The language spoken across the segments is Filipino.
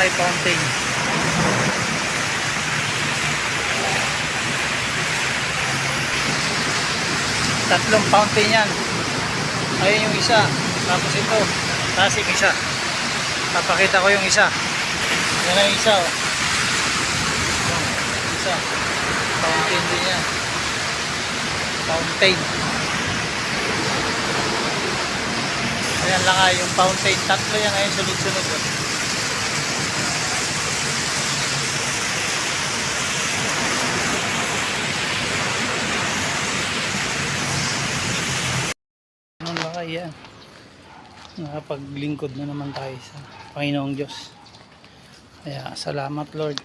tayo fountain. Tatlong fountain yan. Ayun yung isa. Tapos ito. Tapos yung isa. Papakita ko yung isa. Yan na yung isa. Oh. Isa. Fountain din yan. Fountain. Ayan lang nga yung fountain. Tatlo yan ngayon sunod-sunod. Ano lang kaya? Nakapaglingkod na naman tayo sa Panginoong Diyos. Kaya salamat Lord.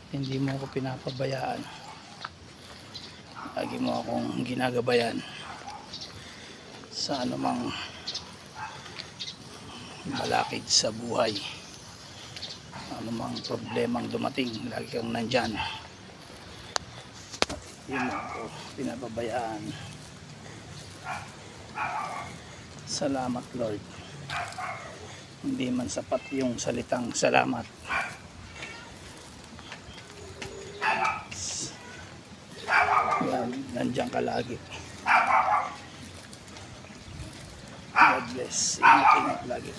Hindi mo ako pinapabayaan. Lagi mo akong ginagabayan sa anumang malakid sa buhay, anumang problemang dumating, lagi kang nandyan. Hindi mo ako pinapabayaan. Salamat Lord. Hindi man sapat yung salitang salamat. Yan, nandyan ka lagi. God bless. Ingat lagi.